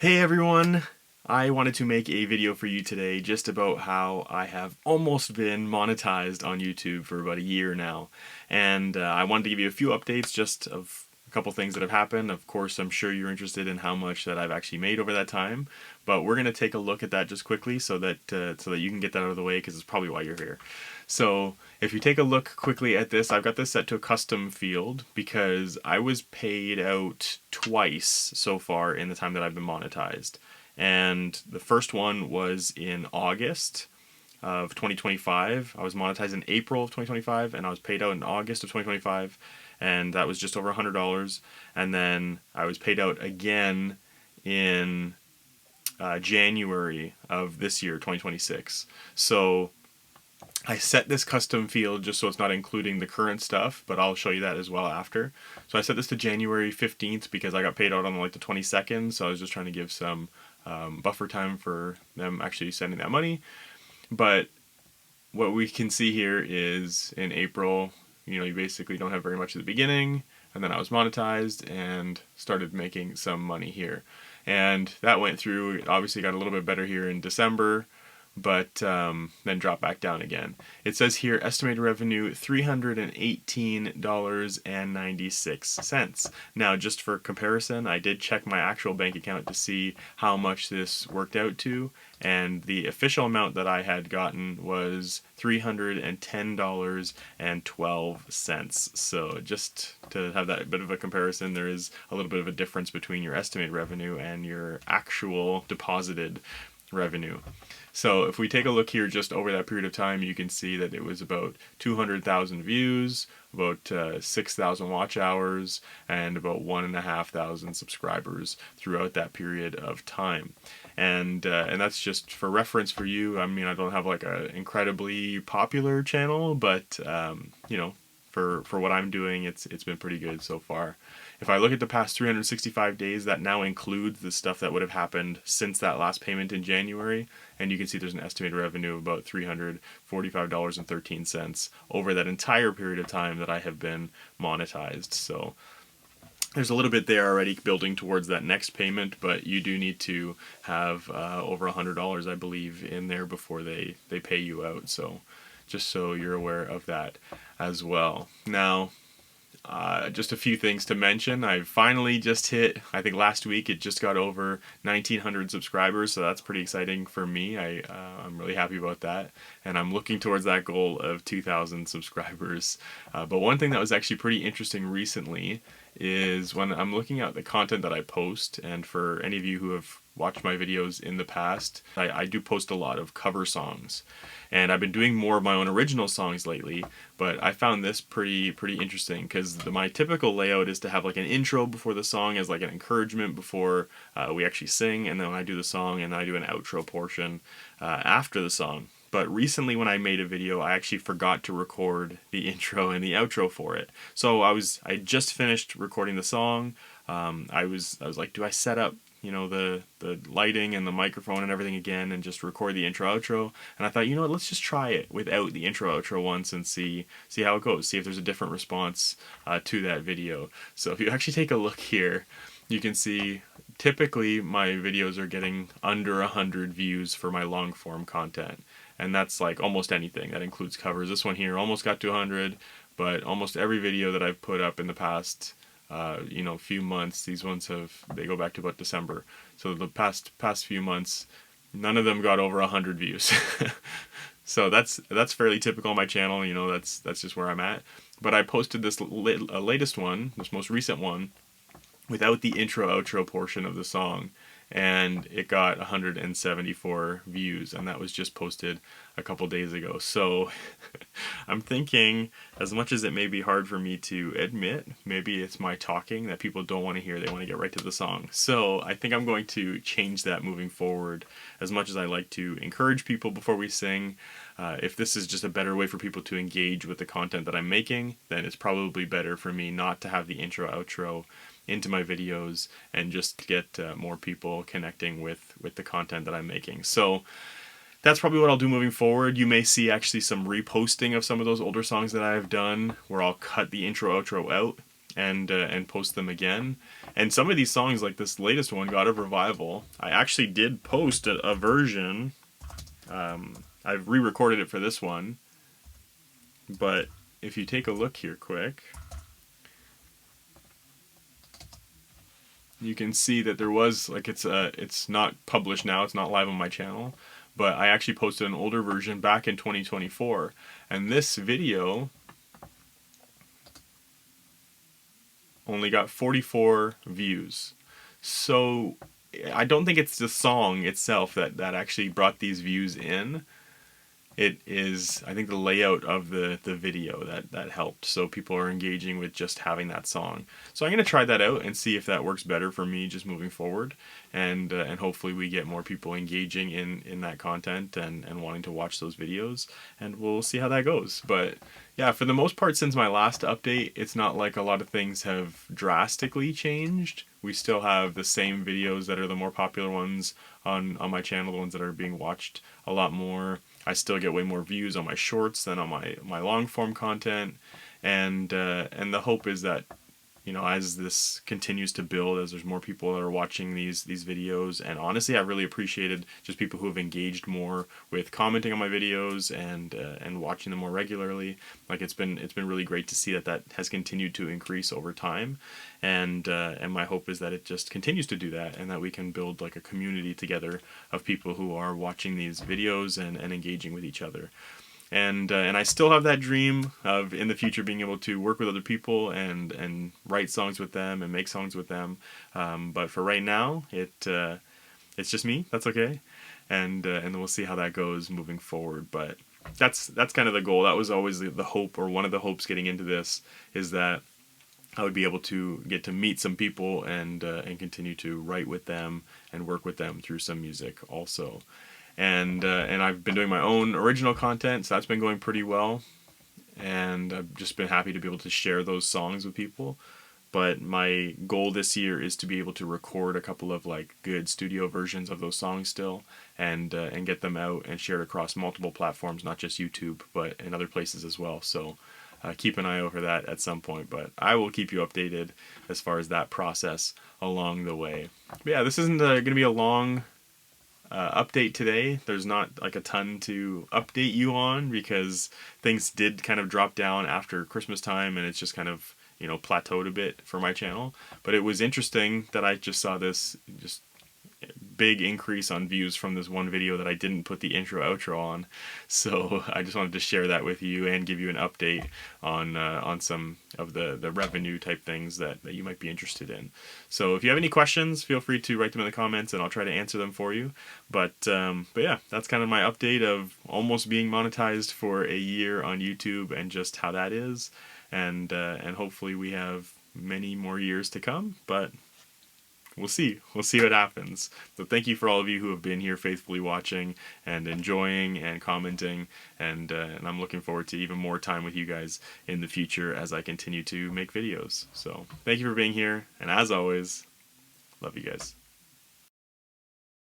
Hey everyone! I wanted to make a video for you today just about how I have almost been monetized on YouTube for about a year now. And I wanted to give you a few updates just of a couple things that have happened. Of course, I'm sure you're interested in how much that I've actually made over that time, but we're going to take a look at that just quickly so that you can get that out of the way, because it's probably why you're here. So if you take a look quickly at this, I've got this set to a custom field because I was paid out twice so far in the time that I've been monetized. And the first one was in August of 2025. I was monetized in April of 2025, and I was paid out in August of 2025, and that was just over $100. And then I was paid out again in January of this year, 2026. So I set this custom field just so it's not including the current stuff, but I'll show you that as well after. So I set this to January 15th because I got paid out on like the 22nd, so I was just trying to give some buffer time for them actually sending that money. But what we can see here is in April, you basically don't have very much at the beginning, and then I was monetized and started making some money here. And that went through, it obviously got a little bit better here in December, but then drop back down again. It says here estimated revenue $318.96. Now, just for comparison, I did check my actual bank account to see how much this worked out to, and the official amount that I had gotten was $310.12. So just to have that bit of a comparison, there is a little bit of a difference between your estimated revenue and your actual deposited revenue. So if we take a look here just over that period of time, you can see that it was about 200,000 views, about 6,000 watch hours, and about 1,500 subscribers throughout that period of time. And that's just for reference for you. I mean, I don't have like an incredibly popular channel, but for what I'm doing, it's been pretty good so far. If I look at the past 365 days, that now includes the stuff that would have happened since that last payment in January, and you can see there's an estimated revenue of about $345.13 over that entire period of time that I have been monetized. So there's a little bit there already building towards that next payment, but you do need to have over $100, I believe, in there before they pay you out. So just so you're aware of that as well. Now, just a few things to mention. I finally just hit, I think last week, it just got over 1,900 subscribers, so that's pretty exciting for me. I'm really happy about that, and I'm looking towards that goal of 2,000 subscribers. But one thing that was actually pretty interesting recently is when I'm looking at the content that I post, and for any of you who have watched my videos in the past, I do post a lot of cover songs, and I've been doing more of my own original songs lately, but I found this pretty interesting because my typical layout is to have like an intro before the song as like an encouragement before we actually sing, and then I do the song and then I do an outro portion after the song. But recently when I made a video, I actually forgot to record the intro and the outro for it. So I just finished recording the song. I was like, do I set up the lighting and the microphone and everything again and just record the intro outro? And I thought, you know what, let's just try it without the intro outro once and see how it goes, see if there's a different response to that video. So if you actually take a look here, you can see typically my videos are getting under 100 views for my long form content, and that's like almost anything. That includes covers. This one here almost got to 100, but almost every video that I've put up in the past few months, these ones they go back to about December, so the past few months, none of them got over 100 views. So that's fairly typical on my channel. That's just where I'm at. But I posted this latest one, this most recent one, without the intro outro portion of the song, and it got 174 views, and that was just posted a couple days ago. So I'm thinking, as much as it may be hard for me to admit, maybe it's my talking that people don't want to hear, they want to get right to the song. So I think I'm going to change that moving forward. As much as I like to encourage people before we sing, if this is just a better way for people to engage with the content that I'm making, then it's probably better for me not to have the intro outro into my videos and just get more people connecting with the content that I'm making. So that's probably what I'll do moving forward. You may see actually some reposting of some of those older songs that I've done where I'll cut the intro outro out and post them again. And some of these songs, like this latest one, God of Revival, I actually did post a version. I've re-recorded it for this one, but if you take a look here quick, you can see that there was, like, it's not published now, it's not live on my channel, but I actually posted an older version back in 2024, and this video only got 44 views. So I don't think it's the song itself that actually brought these views in. It is, I think, the layout of the video that helped. So people are engaging with just having that song. So I'm going to try that out and see if that works better for me just moving forward. And hopefully we get more people engaging in that content and wanting to watch those videos. And we'll see how that goes. But yeah, for the most part, since my last update, it's not like a lot of things have drastically changed. We still have the same videos that are the more popular ones on my channel, the ones that are being watched a lot more. I still get way more views on my shorts than on my long form content, and the hope is that, you know, as this continues to build, as there's more people that are watching these videos, and honestly, I've really appreciated just people who have engaged more with commenting on my videos and watching them more regularly. Like it's been really great to see that has continued to increase over time, and my hope is that it just continues to do that, and that we can build like a community together of people who are watching these videos and engaging with each other. And I still have that dream of in the future being able to work with other people and write songs with them and make songs with them. But for right now, it's just me. That's okay, and then we'll see how that goes moving forward. But that's kind of the goal. That was always the hope, or one of the hopes getting into this, is that I would be able to get to meet some people and continue to write with them and work with them through some music also. And I've been doing my own original content, so that's been going pretty well. And I've just been happy to be able to share those songs with people. But my goal this year is to be able to record a couple of like good studio versions of those songs still, and get them out and shared across multiple platforms, not just YouTube, but in other places as well. So keep an eye out for that at some point. But I will keep you updated as far as that process along the way. But yeah, this isn't going to be a long update today. There's not like a ton to update you on because things did kind of drop down after Christmas time, and it's just kind of, you know, plateaued a bit for my channel. But it was interesting that I just saw this just big increase on views from this one video that I didn't put the intro outro on. So I just wanted to share that with you and give you an update on some of the revenue type things that you might be interested in. So if you have any questions, feel free to write them in the comments and I'll try to answer them for you. But yeah, that's kind of my update of almost being monetized for a year on YouTube and just how that is. And hopefully we have many more years to come, but we'll see what happens. But thank you for all of you who have been here faithfully watching and enjoying and commenting, and I'm looking forward to even more time with you guys in the future as I continue to make videos. So thank you for being here, and as always, love you guys.